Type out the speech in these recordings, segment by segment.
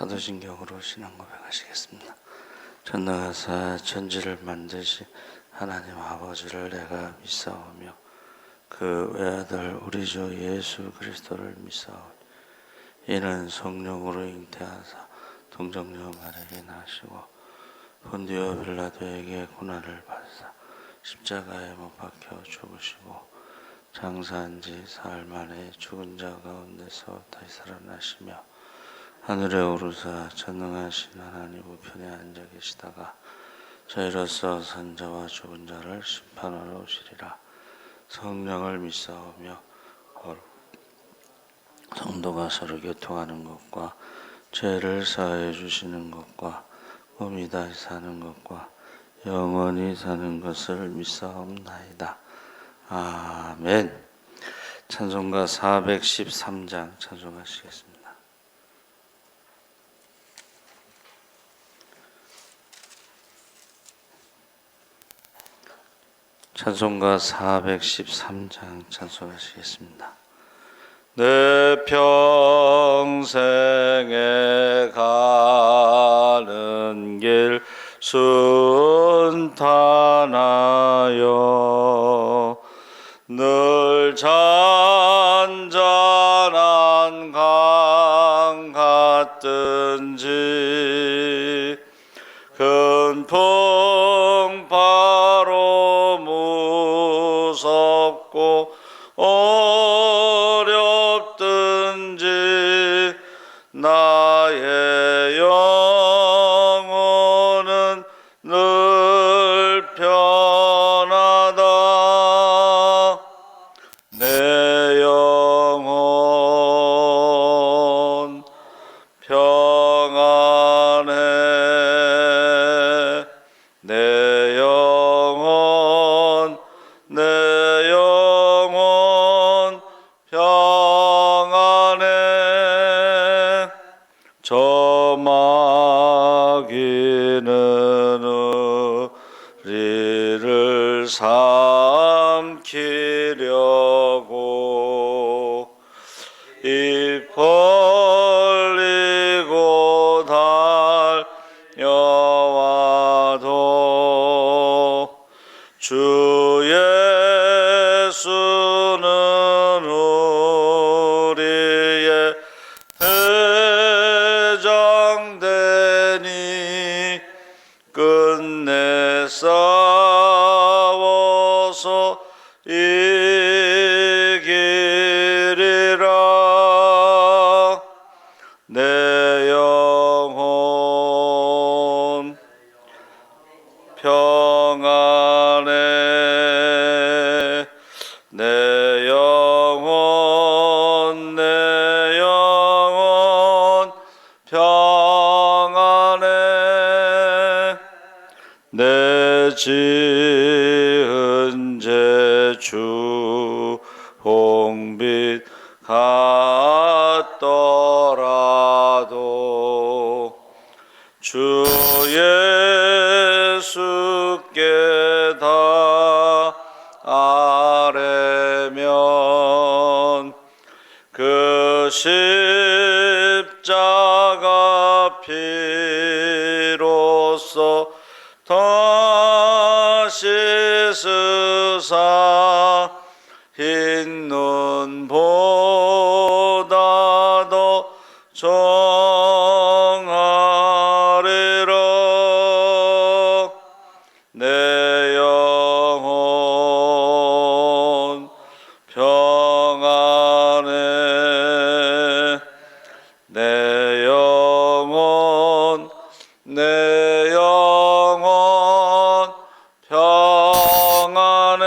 사도신경으로 신앙 고백하시겠습니다. 전능하사 천지를 만드신 하나님 아버지를 내가 믿사오며 그 외아들 우리 주 예수 그리스도를 믿사오니 이는 성령으로 잉태하사 동정녀 마리아에게 나시고 본디오 빌라도에게 고난을 받으사 십자가에 못 박혀 죽으시고 장사한 지 사흘 만에 죽은 자 가운데서 다시 살아나시며 하늘에 오르사 전능하신 하나님 우편에 앉아 계시다가 저희로서 산자와 죽은 자를 심판하러 오시리라. 성령을 믿사오며 성도가 서로 교통하는 것과 죄를 사하여 주시는 것과 몸이 다시 사는 것과 영원히 사는 것을 믿사옵나이다. 아멘. 찬송가 413장 찬송하시겠습니다. 찬송가 413장 찬송하시겠습니다. 내 평생에 가는 길 순탄하여 늘 잔잔한 강 같든지 큰 풍파로 무섭고 어렵든지 나의 영혼은 늘 편하다. 내 영혼 평안해. 내 영혼 평안해. 저 마귀는 우리를 삼키려고 입 벌리고 달려와도 주 예수는 우리의 대장되니 끝내 싸워서 이기리라. 내 영혼 평안해. 내 영혼 평안해. 내 지은 죄 주 홍빛 같더라도 주 예수께 다 아뢰면 그 십자가 피로써 다시 쓰사 흰 눈보다 더 정하리라. 내 영혼 평안해. 내 영혼 평안해.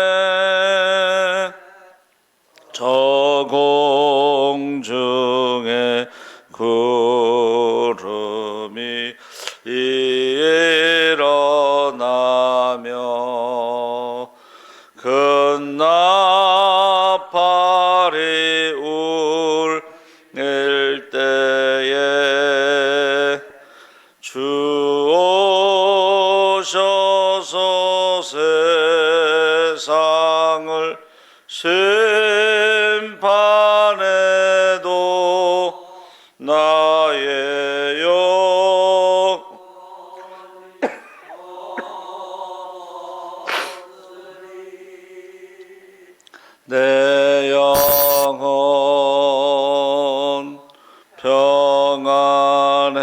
저 공중에 구름이 일어나며 큰 나팔이 울릴 때에 주 오셔서 세상을 심판해도 나의 평안해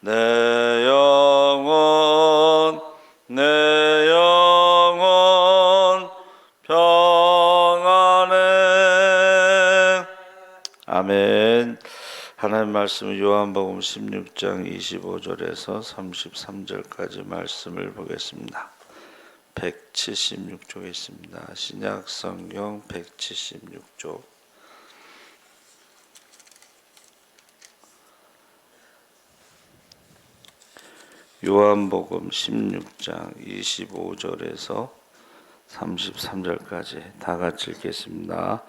내 영혼 내 영혼 평안해. 아멘. 하나님 말씀 요한복음 16장 25절에서 33절까지 말씀을 보겠습니다. 176쪽에 있습니다. 신약 성경 176쪽. 요한복음 16장 25절에서 33절까지 다 같이 읽겠습니다.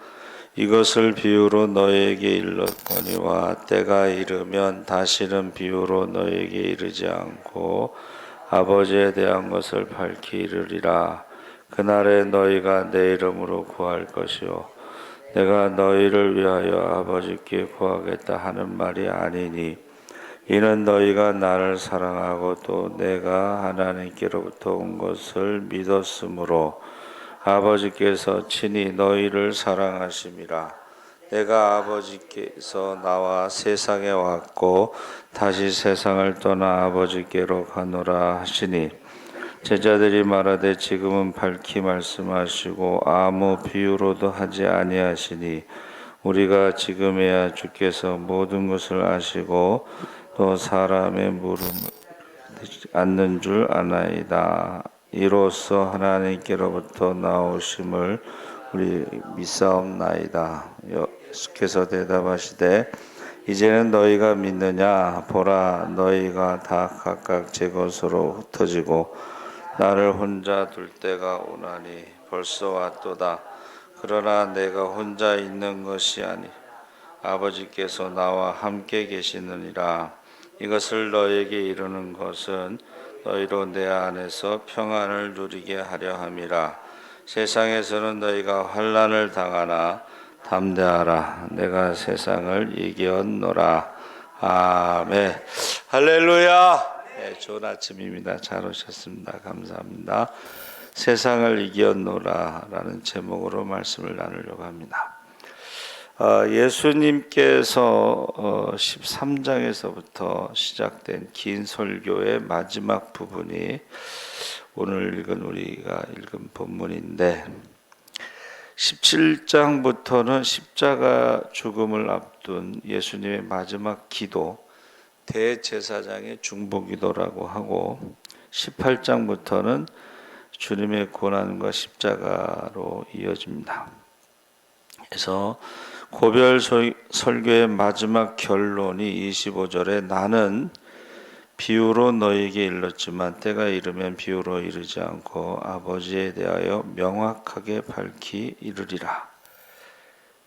이것을 비유로 너에게 일렀거니와 때가 이르면 다시는 비유로 너에게 이르지 않고 아버지에 대한 것을 밝히 이르리라. 그날에 너희가 내 이름으로 구할 것이요 내가 너희를 위하여 아버지께 구하겠다 하는 말이 아니니 이는 너희가 나를 사랑하고 또 내가 하나님께로부터 온 것을 믿었으므로 아버지께서 친히 너희를 사랑하심이라. 내가 아버지께서 나와 세상에 왔고 다시 세상을 떠나 아버지께로 가노라 하시니 제자들이 말하되 지금은 밝히 말씀하시고 아무 비유로도 하지 아니하시니 우리가 지금에야 주께서 모든 것을 아시고 또 사람의 물음을 않는 줄 아나이다. 이로써 하나님께로부터 나오심을 우리 믿사옵나이다. 예수께서 대답하시되 이제는 너희가 믿느냐? 보라 너희가 다 각각 제 것으로 흩어지고 나를 혼자 둘 때가 오나니 벌써 왔도다. 그러나 내가 혼자 있는 것이 아니 아버지께서 나와 함께 계시느니라. 이것을 너에게 이르는 것은 너희로 내 안에서 평안을 누리게 하려 함이라. 세상에서는 너희가 환난을 당하나 담대하라. 내가 세상을 이겼노라. 아멘. 할렐루야. 네, 좋은 아침입니다. 잘 오셨습니다. 감사합니다. 세상을 이겼노라 라는 제목으로 말씀을 나누려고 합니다. 예수님께서 13장에서부터 시작된 긴 설교의 마지막 부분이 오늘 우리가 읽은 본문인데 17장부터는 십자가 죽음을 앞둔 예수님의 마지막 기도 대제사장의 중보기도라고 하고 18장부터는 주님의 고난과 십자가로 이어집니다. 그래서 고별 설교의 마지막 결론이 25절에 나는 비유로 너에게 일렀지만 때가 이르면 비유로 이르지 않고 아버지에 대하여 명확하게 밝히 이르리라.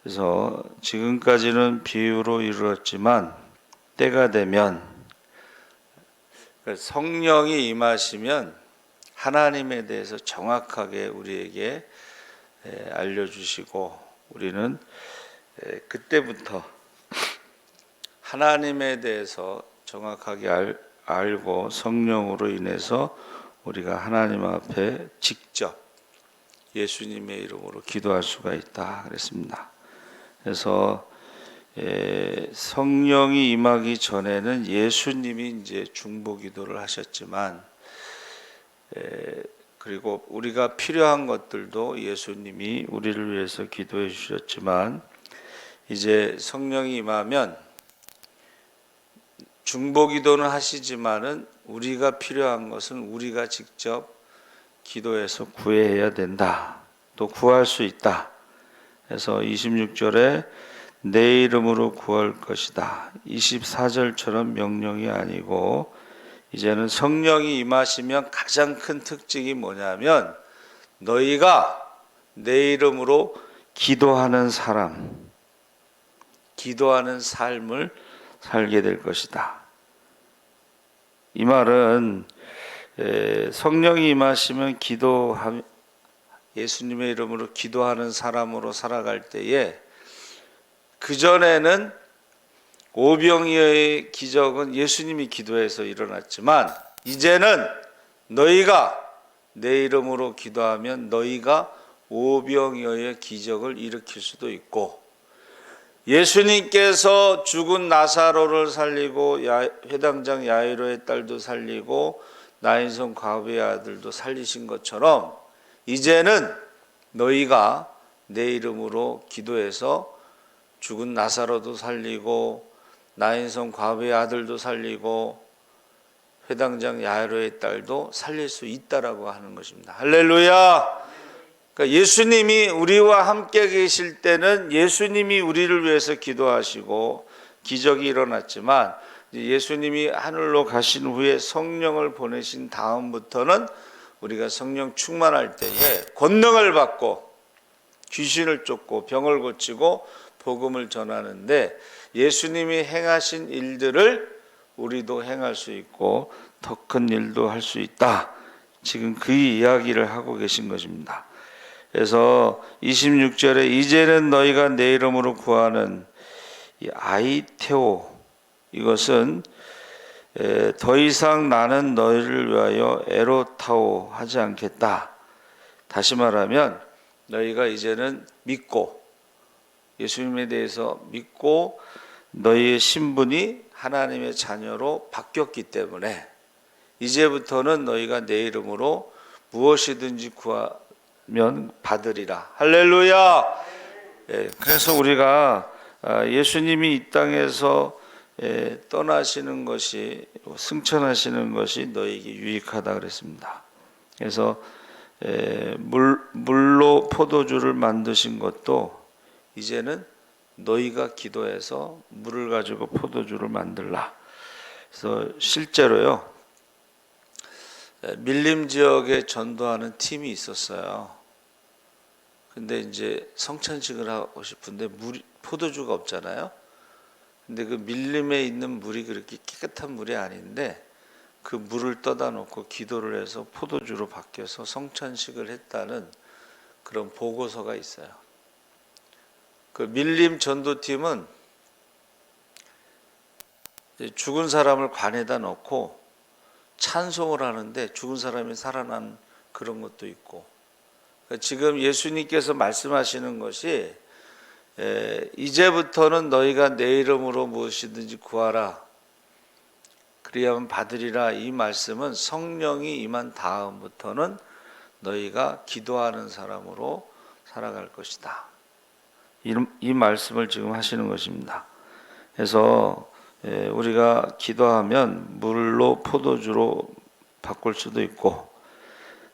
그래서 지금까지는 비유로 이르렀지만 때가 되면 성령이 임하시면 하나님에 대해서 정확하게 우리에게 알려주시고 우리는 그때부터 하나님에 대해서 정확하게 알고 성령으로 인해서 우리가 하나님 앞에 직접 예수님의 이름으로 기도할 수가 있다 그랬습니다. 그래서 성령이 임하기 전에는 예수님이 이제 중보기도를 하셨지만 그리고 우리가 필요한 것들도 예수님이 우리를 위해서 기도해 주셨지만 이제 성령이 임하면 중보기도는 하시지만은 우리가 필요한 것은 우리가 직접 기도해서 구해야 된다. 또 구할 수 있다. 그래서 26절에 내 이름으로 구할 것이다. 24절처럼 명령이 아니고 이제는 성령이 임하시면 가장 큰 특징이 뭐냐면 너희가 내 이름으로 기도하는 삶을 살게 될 것이다. 이 말은 성령이 임하시면 예수님의 이름으로 기도하는 사람으로 살아갈 때에 그전에는 오병이어의 기적은 예수님이 기도해서 일어났지만 이제는 너희가 내 이름으로 기도하면 너희가 오병이어의 기적을 일으킬 수도 있고 예수님께서 죽은 나사로를 살리고 회당장 야이로의 딸도 살리고 나인성 과부의 아들도 살리신 것처럼 이제는 너희가 내 이름으로 기도해서 죽은 나사로도 살리고 나인성 과부의 아들도 살리고 회당장 야이로의 딸도 살릴 수 있다라고 하는 것입니다. 할렐루야. 그러니까 예수님이 우리와 함께 계실 때는 예수님이 우리를 위해서 기도하시고 기적이 일어났지만 예수님이 하늘로 가신 후에 성령을 보내신 다음부터는 우리가 성령 충만할 때에 권능을 받고 귀신을 쫓고 병을 고치고 복음을 전하는데 예수님이 행하신 일들을 우리도 행할 수 있고 더 큰 일도 할 수 있다. 지금 그 이야기를 하고 계신 것입니다. 그래서 26절에 이제는 너희가 내 이름으로 구하는 이 아이테오, 이것은 더 이상 나는 너희를 위하여 에로타오 하지 않겠다. 다시 말하면 너희가 이제는 믿고 예수님에 대해서 믿고 너희의 신분이 하나님의 자녀로 바뀌었기 때문에 이제부터는 너희가 내 이름으로 무엇이든지 구하면 받으리라. 할렐루야. 그래서 우리가 예수님이 이 땅에서 떠나시는 것이 승천하시는 것이 너희에게 유익하다 그랬습니다. 그래서 물로 포도주를 만드신 것도 이제는 너희가 기도해서 물을 가지고 포도주를 만들라. 그래서 실제로요, 밀림 지역에 전도하는 팀이 있었어요. 근데 이제 성찬식을 하고 싶은데 포도주가 없잖아요. 근데 그 밀림에 있는 물이 그렇게 깨끗한 물이 아닌데 그 물을 떠다 놓고 기도를 해서 포도주로 바뀌어서 성찬식을 했다는 그런 보고서가 있어요. 그 밀림 전도팀은 죽은 사람을 관에다 넣고 찬송을 하는데 죽은 사람이 살아난 그런 것도 있고, 그러니까 지금 예수님께서 말씀하시는 것이 이제부터는 너희가 내 이름으로 무엇이든지 구하라 그리하면 받으리라. 이 말씀은 성령이 임한 다음부터는 너희가 기도하는 사람으로 살아갈 것이다. 이 말씀을 지금 하시는 것입니다. 그래서 우리가 기도하면 물로 포도주로 바꿀 수도 있고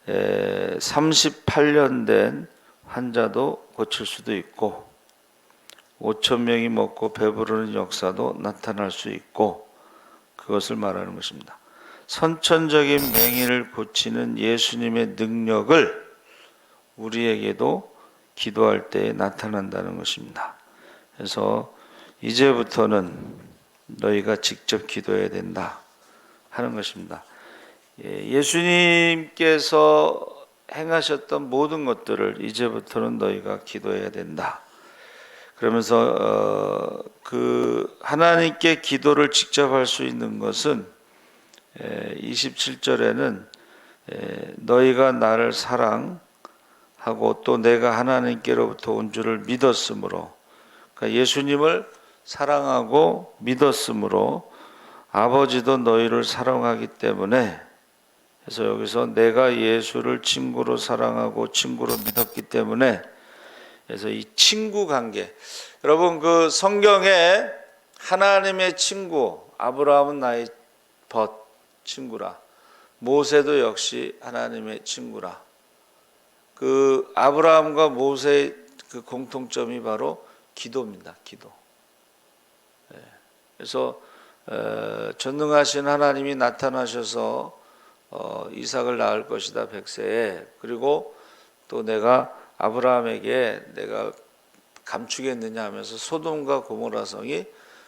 38년 된 환자도 고칠 수도 있고 5,000명이 먹고 배부르는 역사도 나타날 수 있고, 그것을 말하는 것입니다. 선천적인 맹인을 고치는 예수님의 능력을 우리에게도 기도할 때 나타난다는 것입니다. 그래서 이제부터는 너희가 직접 기도해야 된다 하는 것입니다. 예수님께서 행하셨던 모든 것들을 이제부터는 너희가 기도해야 된다. 그러면서 그 하나님께 기도를 직접 할 수 있는 것은 27절에는 너희가 나를 사랑하고 또 내가 하나님께로부터 온 줄을 믿었으므로, 그러니까 예수님을 사랑하고 믿었으므로 아버지도 너희를 사랑하기 때문에, 그래서 여기서 내가 예수를 친구로 사랑하고 친구로 믿었기 때문에, 그래서 이 친구 관계, 여러분 그 성경에 하나님의 친구, 아브라함은 나의 친구라, 모세도 역시 하나님의 친구라. 그 아브라함과 모세의 그 공통점이 바로 기도입니다. 기도. 그래서 전능하신 하나님이 나타나셔서 이삭을 낳을 것이다 100세에, 그리고 또 내가 아브라함에게 내가 감추겠느냐 하면서 소돔과 고모라 성이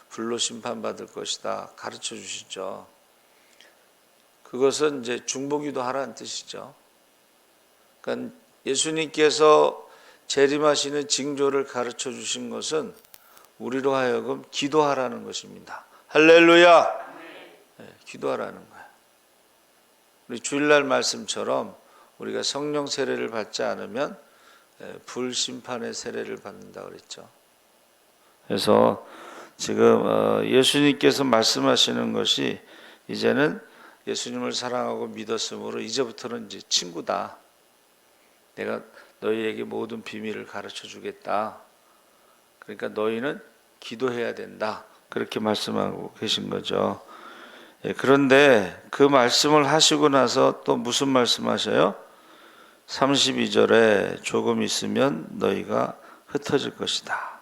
불로 심판받을 것이다 가르쳐 주시죠. 그것은 이제 중보기도 하라는 뜻이죠. 그러니까 예수님께서 재림하시는 징조를 가르쳐 주신 것은 우리로 하여금 기도하라는 것입니다. 할렐루야. 기도하라는 거예요. 우리 주일날 말씀처럼 우리가 성령 세례를 받지 않으면 불심판의 세례를 받는다 그랬죠. 그래서 지금 예수님께서 말씀하시는 것이 이제는 예수님을 사랑하고 믿었으므로 이제부터는 이제 친구다. 내가 너희에게 모든 비밀을 가르쳐 주겠다. 그러니까 너희는 기도해야 된다. 그렇게 말씀하고 계신 거죠. 그런데 그 말씀을 하시고 나서 또 무슨 말씀하셔요? 32절에 조금 있으면 너희가 흩어질 것이다.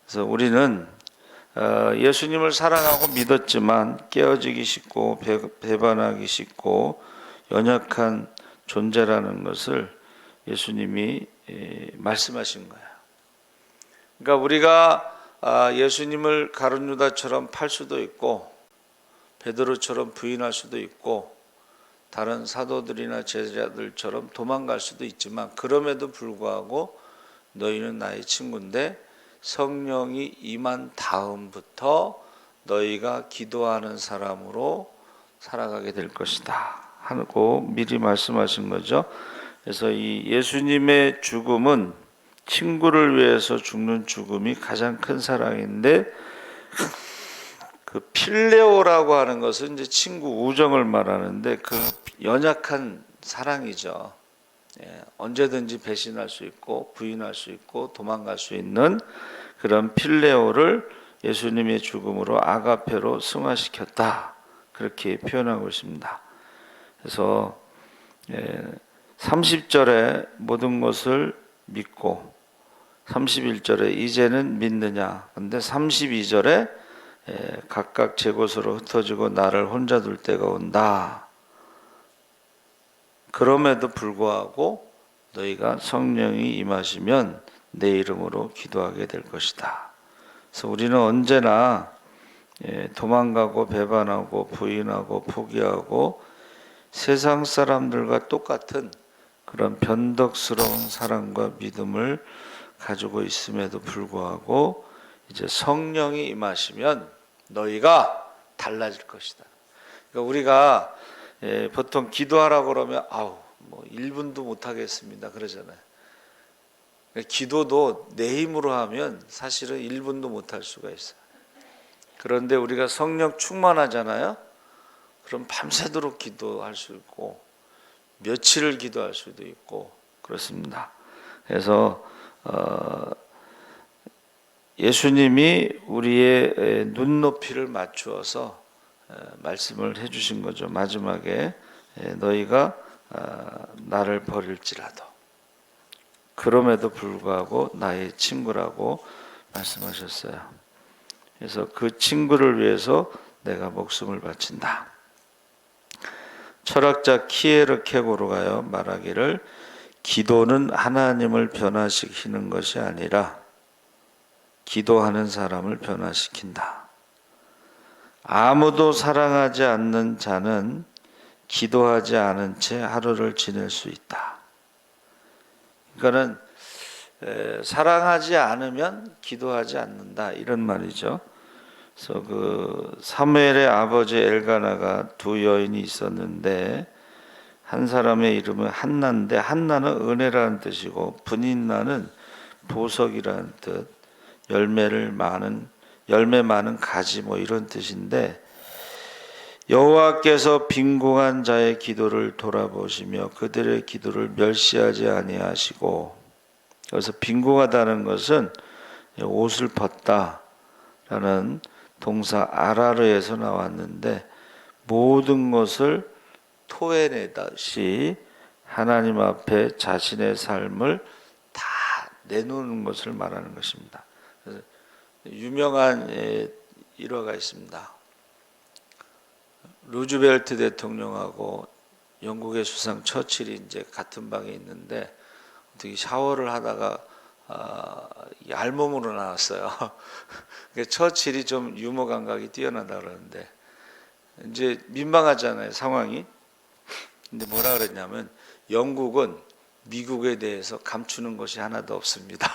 그래서 우리는 예수님을 사랑하고 믿었지만 깨어지기 쉽고 배반하기 쉽고 연약한 존재라는 것을 예수님이 말씀하신 거예요. 그러니까 우리가 예수님을 가룟 유다처럼 팔 수도 있고 베드로처럼 부인할 수도 있고 다른 사도들이나 제자들처럼 도망갈 수도 있지만 그럼에도 불구하고 너희는 나의 친구인데 성령이 임한 다음부터 너희가 기도하는 사람으로 살아가게 될 것이다 하고 미리 말씀하신 거죠. 그래서 이 예수님의 죽음은 친구를 위해서 죽는 죽음이 가장 큰 사랑인데 그 필레오라고 하는 것은 이제 친구 우정을 말하는데 그 연약한 사랑이죠. 언제든지 배신할 수 있고 부인할 수 있고 도망갈 수 있는 그런 필레오를 예수님의 죽음으로 아가페로 승화시켰다. 그렇게 표현하고 있습니다. 그래서 30절에 모든 것을 믿고 31절에 이제는 믿느냐. 근데 32절에 각각 제 곳으로 흩어지고 나를 혼자 둘 때가 온다. 그럼에도 불구하고 너희가 성령이 임하시면 내 이름으로 기도하게 될 것이다. 그래서 우리는 언제나 도망가고 배반하고 부인하고 포기하고 세상 사람들과 똑같은 그런 변덕스러운 사랑과 믿음을 가지고 있음에도 불구하고 이제 성령이 임하시면 너희가 달라질 것이다. 그러니까 우리가 보통 기도하라고 그러면 뭐 1분도 못 하겠습니다 그러잖아요. 기도도 내 힘으로 하면 사실은 1분도 못 할 수가 있어요. 그런데 우리가 성령 충만하잖아요. 그럼 밤새도록 기도할 수 있고 며칠을 기도할 수도 있고 그렇습니다. 그래서 예수님이 우리의 눈높이를 맞추어서 말씀을 해주신 거죠. 마지막에 너희가 나를 버릴지라도 그럼에도 불구하고 나의 친구라고 말씀하셨어요. 그래서 그 친구를 위해서 내가 목숨을 바친다. 철학자 키에르케고르가요 말하기를 기도는 하나님을 변화시키는 것이 아니라 기도하는 사람을 변화시킨다. 아무도 사랑하지 않는 자는 기도하지 않은 채 하루를 지낼 수 있다. 그러니까는 사랑하지 않으면 기도하지 않는다 이런 말이죠. 그래서 그 사무엘의 아버지 엘가나가 두 여인이 있었는데 한 사람의 이름은 한나인데 한나는 은혜라는 뜻이고 분인나는 보석이라는 뜻, 열매 많은 가지 뭐 이런 뜻인데 여호와께서 빈궁한 자의 기도를 돌아보시며 그들의 기도를 멸시하지 아니하시고 그래서 빈궁하다는 것은 옷을 벗다라는 동사 아라르에서 나왔는데 모든 것을 토해내듯이 하나님 앞에 자신의 삶을 다 내놓는 것을 말하는 것입니다. 그래서 유명한 일화가 있습니다. 루즈벨트 대통령하고 영국의 수상 처칠이 이제 같은 방에 있는데 어떻게 샤워를 하다가 알몸으로 나왔어요. 처칠이 좀 유머 감각이 뛰어나다 그러는데 이제 민망하잖아요 상황이. 근데 뭐라 그랬냐면 영국은 미국에 대해서 감추는 것이 하나도 없습니다.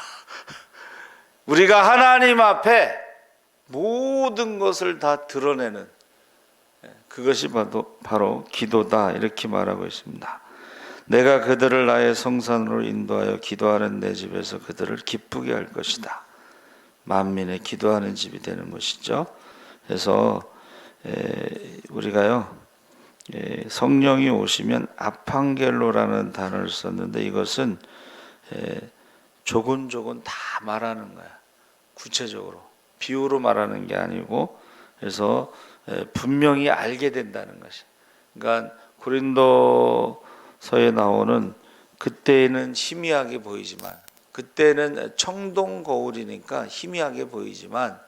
우리가 하나님 앞에 모든 것을 다 드러내는 그것이 바로 기도다 이렇게 말하고 있습니다. 내가 그들을 나의 성산으로 인도하여 기도하는 내 집에서 그들을 기쁘게 할 것이다. 만민의 기도하는 집이 되는 것이죠. 그래서 우리가요 성령이 오시면 아팡겔로라는 단어를 썼는데 이것은 조곤조곤 다 말하는 거야. 구체적으로 비유로 말하는 게 아니고, 그래서 분명히 알게 된다는 것이. 그러니까 고린도서에 나오는 그때는 희미하게 보이지만, 그때는 청동 거울이니까 희미하게 보이지만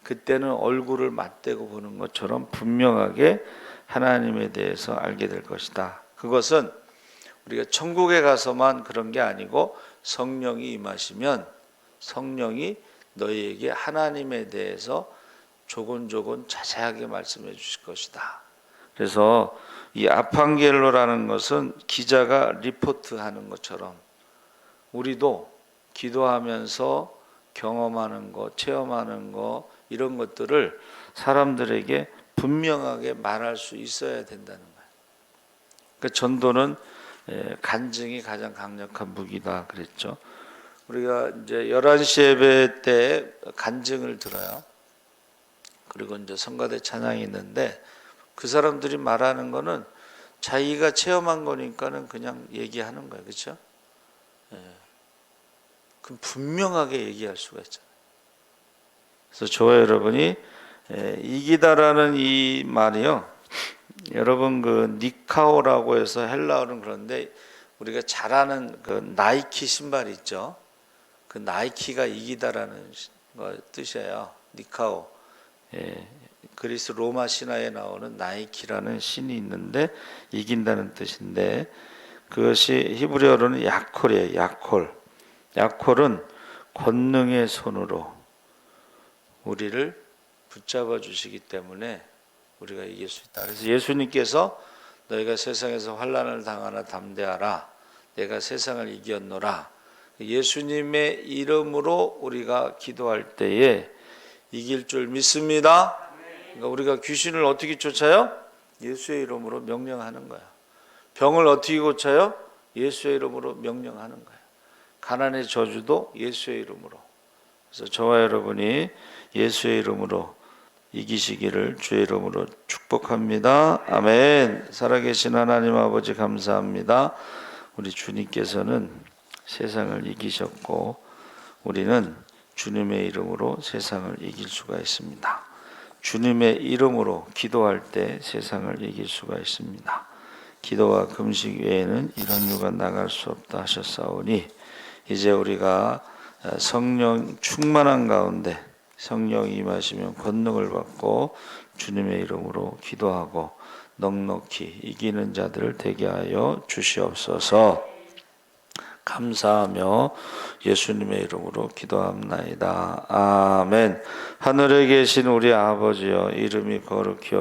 그때는 얼굴을 맞대고 보는 것처럼 분명하게 하나님에 대해서 알게 될 것이다. 그것은 우리가 천국에 가서만 그런 게 아니고 성령이 임하시면 성령이 너희에게 하나님에 대해서 조곤조곤 자세하게 말씀해 주실 것이다. 그래서 이 아팡겔로라는 것은 기자가 리포트하는 것처럼 우리도 기도하면서 경험하는 것, 체험하는 것, 이런 것들을 사람들에게 분명하게 말할 수 있어야 된다는 거예요. 그러니까 전도는 간증이 가장 강력한 무기다 그랬죠. 우리가 이제 11시 예배 때 간증을 들어요. 그리고 이제 성가대 찬양이 있는데 그 사람들이 말하는 거는 자기가 체험한 거니까는 그냥 얘기하는 거예요. 그렇죠? 그럼 분명하게 얘기할 수가 있잖아요. 그래서 저와 여러분이 이기다라는 이 말이요. 여러분 그 니카오라고 해서 헬라어는 그런데 우리가 잘 아는 그 나이키 신발 있죠. 그 나이키가 이기다라는 뜻이에요. 니카오. 그리스 로마 신화에 나오는 나이키라는 신이 있는데 이긴다는 뜻인데 그것이 히브리어로는 야콜이에요. 야콜. 야콜은 권능의 손으로 우리를 붙잡아 주시기 때문에 우리가 이길 수 있다. 그래서 예수님께서 너희가 세상에서 환난을 당하나 담대하라. 내가 세상을 이겼노라. 예수님의 이름으로 우리가 기도할 때에 이길 줄 믿습니다. 그러니까 우리가 귀신을 어떻게 쫓아요? 예수의 이름으로 명령하는 거야. 병을 어떻게 고쳐요? 예수의 이름으로 명령하는 거야. 가난의 저주도 예수의 이름으로. 그래서 저와 여러분이 예수의 이름으로 이기시기를 주의 이름으로 축복합니다. 아멘. 살아계신 하나님 아버지 감사합니다. 우리 주님께서는 세상을 이기셨고 우리는 주님의 이름으로 세상을 이길 수가 있습니다. 주님의 이름으로 기도할 때 세상을 이길 수가 있습니다. 기도와 금식 외에는 이런 유가 나갈 수 없다 하셨사오니 이제 우리가 성령 충만한 가운데 성령이 임하시면 권능을 받고 주님의 이름으로 기도하고 넉넉히 이기는 자들을 되게 하여 주시옵소서. 감사하며 예수님의 이름으로 기도합나이다. 아멘. 하늘에 계신 우리 아버지여 이름이 거룩히